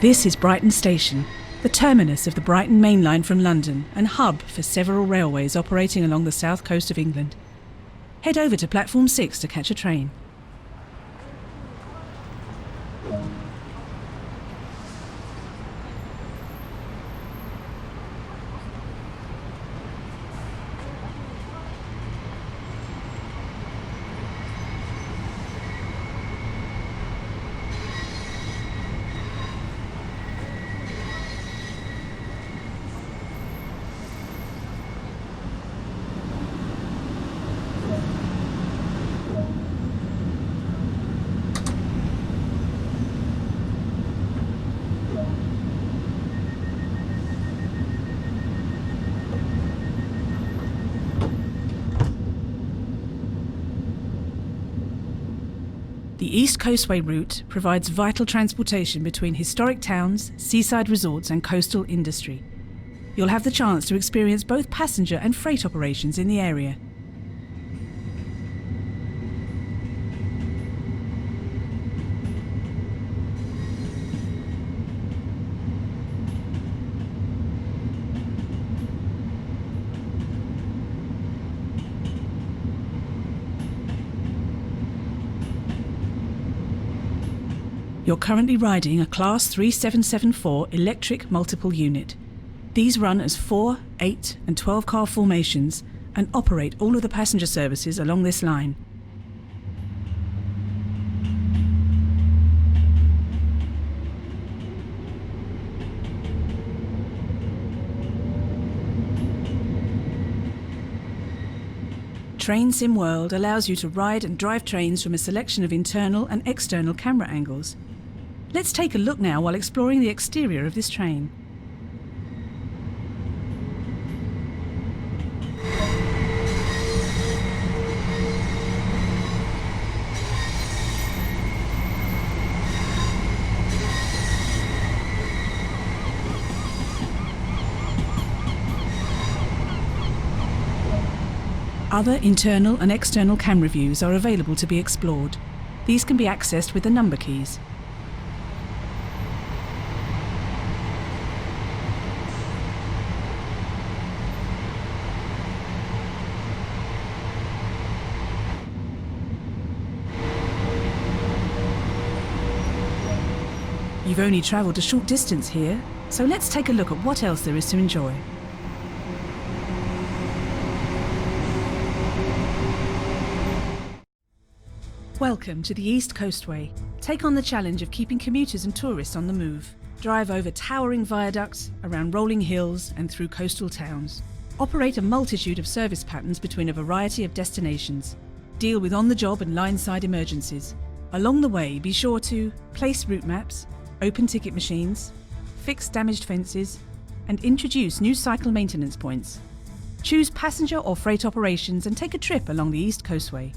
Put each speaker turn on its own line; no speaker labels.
This is Brighton Station, the terminus of the Brighton Main Line from London and hub for several railways operating along the south coast of England. Head over to platform 6 to catch a train. The East Coastway route provides vital transportation between historic towns, seaside resorts and coastal industry. You'll have the chance to experience both passenger and freight operations in the area. You're currently riding a Class 3774 electric multiple unit. These run as 4, 8 and 12 car formations and operate all of the passenger services along this line. Trainz Sim World allows you to ride and drive trains from a selection of internal and external camera angles. Let's take a look now while exploring the exterior of this train. Other internal and external camera views are available to be explored. These can be accessed with the number keys. You've only travelled a short distance here, so let's take a look at what else there is to enjoy. Welcome to the East Coastway. Take on the challenge of keeping commuters and tourists on the move. Drive over towering viaducts, around rolling hills and through coastal towns. Operate a multitude of service patterns between a variety of destinations. Deal with on-the-job and line-side emergencies. Along the way, be sure to place route maps, open ticket machines, fix damaged fences, and introduce new cycle maintenance points. Choose passenger or freight operations and take a trip along the East Coastway.